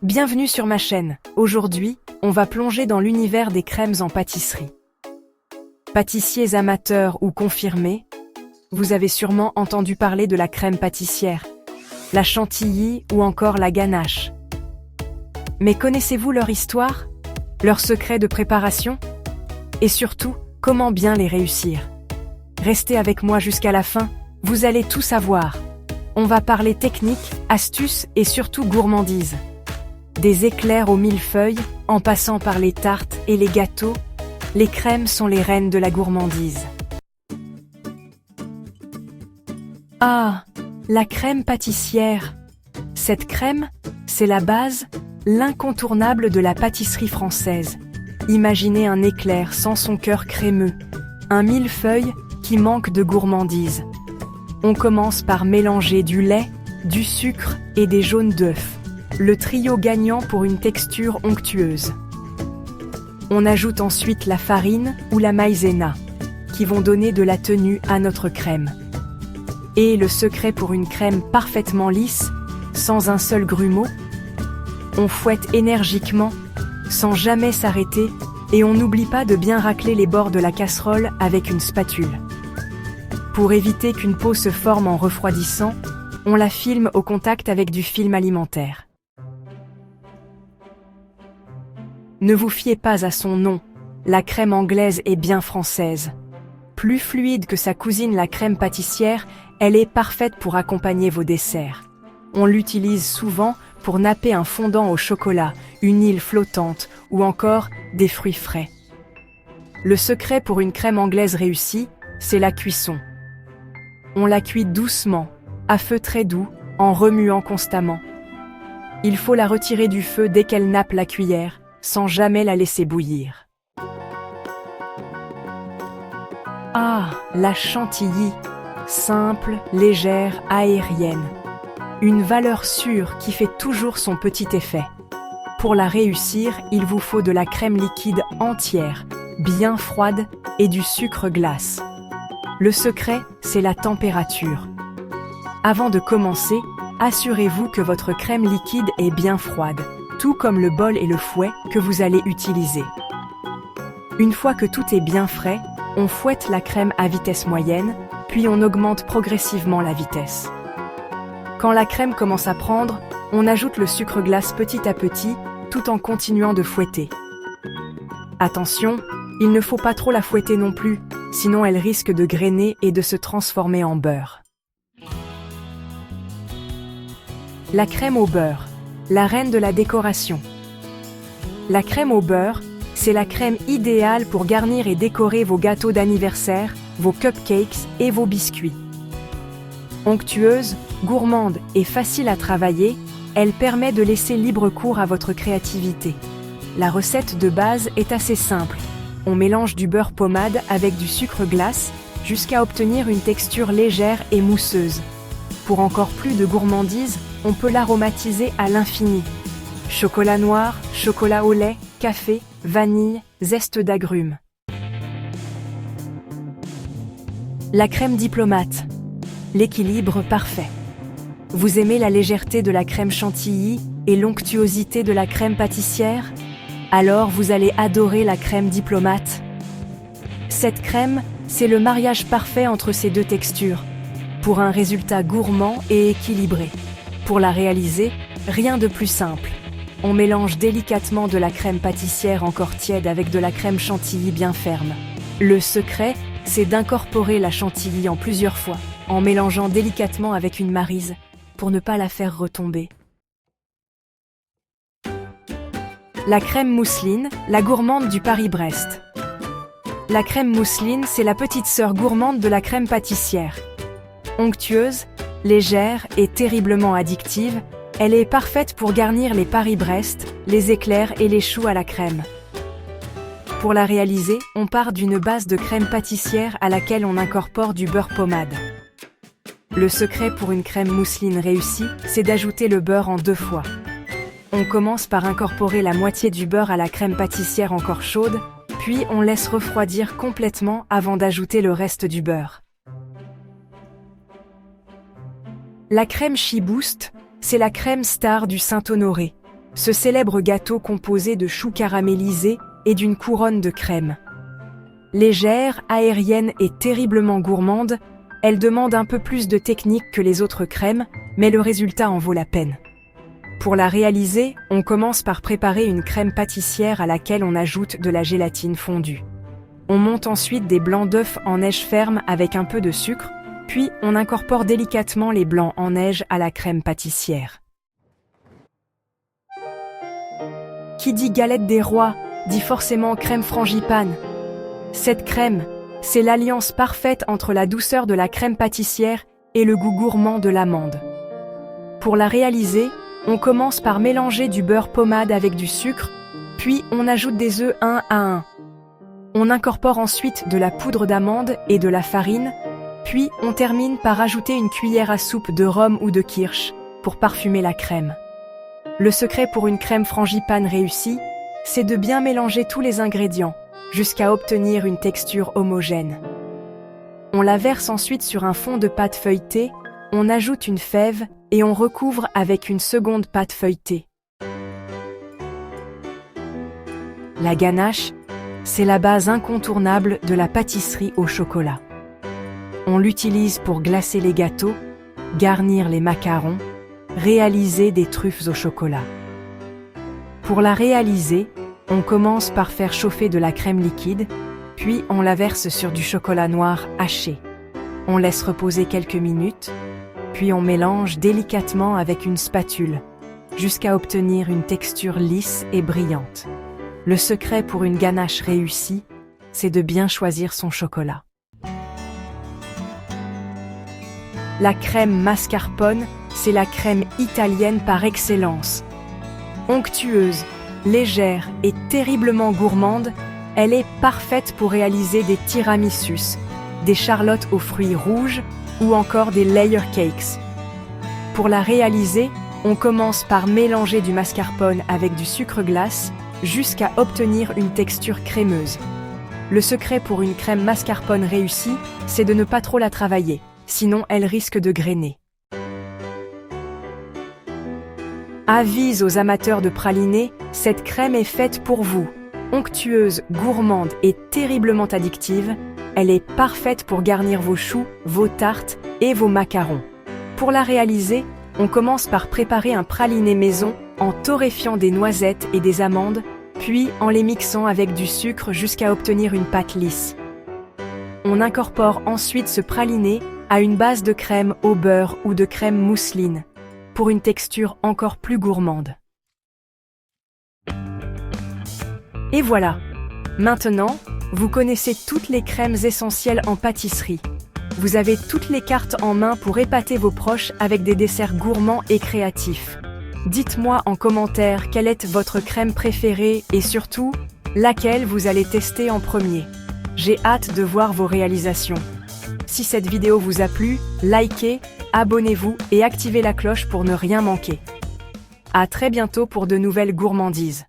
Bienvenue sur ma chaîne. Aujourd'hui, on va plonger dans l'univers des crèmes en pâtisserie. Pâtissiers amateurs ou confirmés, vous avez sûrement entendu parler de la crème pâtissière, la chantilly ou encore la ganache. Mais connaissez-vous leur histoire, leurs secrets de préparation? Et surtout, comment bien les réussir? Restez avec moi jusqu'à la fin, vous allez tout savoir. On va parler technique, astuces et surtout gourmandise. Des éclairs aux millefeuilles, en passant par les tartes et les gâteaux, les crèmes sont les reines de la gourmandise. Ah, la crème pâtissière. Cette crème, c'est la base, l'incontournable de la pâtisserie française. Imaginez un éclair sans son cœur crémeux, un millefeuille qui manque de gourmandise. On commence par mélanger du lait, du sucre et des jaunes d'œufs. Le trio gagnant pour une texture onctueuse. On ajoute ensuite la farine ou la maïzena, qui vont donner de la tenue à notre crème. Et le secret pour une crème parfaitement lisse, sans un seul grumeau, on fouette énergiquement, sans jamais s'arrêter, et on n'oublie pas de bien racler les bords de la casserole avec une spatule. Pour éviter qu'une peau se forme en refroidissant, on la filme au contact avec du film alimentaire. Ne vous fiez pas à son nom, la crème anglaise est bien française. Plus fluide que sa cousine la crème pâtissière, elle est parfaite pour accompagner vos desserts. On l'utilise souvent pour napper un fondant au chocolat, une île flottante ou encore des fruits frais. Le secret pour une crème anglaise réussie, c'est la cuisson. On la cuit doucement, à feu très doux, en remuant constamment. Il faut la retirer du feu dès qu'elle nappe la cuillère, sans jamais la laisser bouillir. Ah, la chantilly, simple, légère, aérienne. Une valeur sûre qui fait toujours son petit effet. Pour la réussir, il vous faut de la crème liquide entière, bien froide et du sucre glace. Le secret, c'est la température. Avant de commencer, assurez-vous que votre crème liquide est bien froide, tout comme le bol et le fouet que vous allez utiliser. Une fois que tout est bien frais, on fouette la crème à vitesse moyenne, puis on augmente progressivement la vitesse. Quand la crème commence à prendre, on ajoute le sucre glace petit à petit, tout en continuant de fouetter. Attention, il ne faut pas trop la fouetter non plus, sinon elle risque de grainer et de se transformer en beurre. La crème au beurre. La reine de la décoration. La crème au beurre, c'est la crème idéale pour garnir et décorer vos gâteaux d'anniversaire, vos cupcakes et vos biscuits. Onctueuse, gourmande et facile à travailler, elle permet de laisser libre cours à votre créativité. La recette de base est assez simple. On mélange du beurre pommade avec du sucre glace jusqu'à obtenir une texture légère et mousseuse. Pour encore plus de gourmandise, on peut l'aromatiser à l'infini. Chocolat noir, chocolat au lait, café, vanille, zeste d'agrumes. La crème diplomate. L'équilibre parfait. Vous aimez la légèreté de la crème chantilly et l'onctuosité de la crème pâtissière? Alors vous allez adorer la crème diplomate. Cette crème, c'est le mariage parfait entre ces deux textures, pour un résultat gourmand et équilibré. Pour la réaliser, rien de plus simple. On mélange délicatement de la crème pâtissière encore tiède avec de la crème chantilly bien ferme. Le secret, c'est d'incorporer la chantilly en plusieurs fois, en mélangeant délicatement avec une maryse, pour ne pas la faire retomber. La crème mousseline, la gourmande du Paris-Brest. La crème mousseline, c'est la petite sœur gourmande de la crème pâtissière. Onctueuse, légère et terriblement addictive, elle est parfaite pour garnir les Paris-Brest, les éclairs et les choux à la crème. Pour la réaliser, on part d'une base de crème pâtissière à laquelle on incorpore du beurre pommade. Le secret pour une crème mousseline réussie, c'est d'ajouter le beurre en 2 fois. On commence par incorporer la moitié du beurre à la crème pâtissière encore chaude, puis on laisse refroidir complètement avant d'ajouter le reste du beurre. La crème She Boost, c'est la crème star du Saint-Honoré. ce célèbre gâteau composé de choux caramélisés et d'une couronne de crème. Légère, aérienne et terriblement gourmande, elle demande un peu plus de technique que les autres crèmes, mais le résultat en vaut la peine. Pour la réaliser, on commence par préparer une crème pâtissière à laquelle on ajoute de la gélatine fondue. On monte ensuite des blancs d'œufs en neige ferme avec un peu de sucre, puis on incorpore délicatement les blancs en neige à la crème pâtissière. Qui dit galette des rois, dit forcément crème frangipane. Cette crème, c'est l'alliance parfaite entre la douceur de la crème pâtissière et le goût gourmand de l'amande. Pour la réaliser, on commence par mélanger du beurre pommade avec du sucre, puis on ajoute des œufs un à un. On incorpore ensuite de la poudre d'amande et de la farine, puis on termine par ajouter une cuillère à soupe de rhum ou de kirsch pour parfumer la crème. Le secret pour une crème frangipane réussie, c'est de bien mélanger tous les ingrédients jusqu'à obtenir une texture homogène. On la verse ensuite sur un fond de pâte feuilletée, on ajoute une fève et on recouvre avec une seconde pâte feuilletée. La ganache, c'est la base incontournable de la pâtisserie au chocolat. On l'utilise pour glacer les gâteaux, garnir les macarons, réaliser des truffes au chocolat. Pour la réaliser, on commence par faire chauffer de la crème liquide, puis on la verse sur du chocolat noir haché. On laisse reposer quelques minutes, puis on mélange délicatement avec une spatule, jusqu'à obtenir une texture lisse et brillante. Le secret pour une ganache réussie, c'est de bien choisir son chocolat. La crème mascarpone, c'est la crème italienne par excellence. Onctueuse, légère et terriblement gourmande, elle est parfaite pour réaliser des tiramisus, des charlottes aux fruits rouges ou encore des layer cakes. Pour la réaliser, on commence par mélanger du mascarpone avec du sucre glace jusqu'à obtenir une texture crémeuse. Le secret pour une crème mascarpone réussie, c'est de ne pas trop la travailler, sinon elle risque de grainer. Avis aux amateurs de pralinés, cette crème est faite pour vous. Onctueuse, gourmande et terriblement addictive, elle est parfaite pour garnir vos choux, vos tartes et vos macarons. Pour la réaliser, on commence par préparer un praliné maison en torréfiant des noisettes et des amandes, puis en les mixant avec du sucre jusqu'à obtenir une pâte lisse. On incorpore ensuite ce praliné à une base de crème au beurre ou de crème mousseline, pour une texture encore plus gourmande. Et voilà! Maintenant, vous connaissez toutes les crèmes essentielles en pâtisserie. Vous avez toutes les cartes en main pour épater vos proches avec des desserts gourmands et créatifs. Dites-moi en commentaire quelle est votre crème préférée et surtout, laquelle vous allez tester en premier. J'ai hâte de voir vos réalisations. Si cette vidéo vous a plu, likez, abonnez-vous et activez la cloche pour ne rien manquer. À très bientôt pour de nouvelles gourmandises.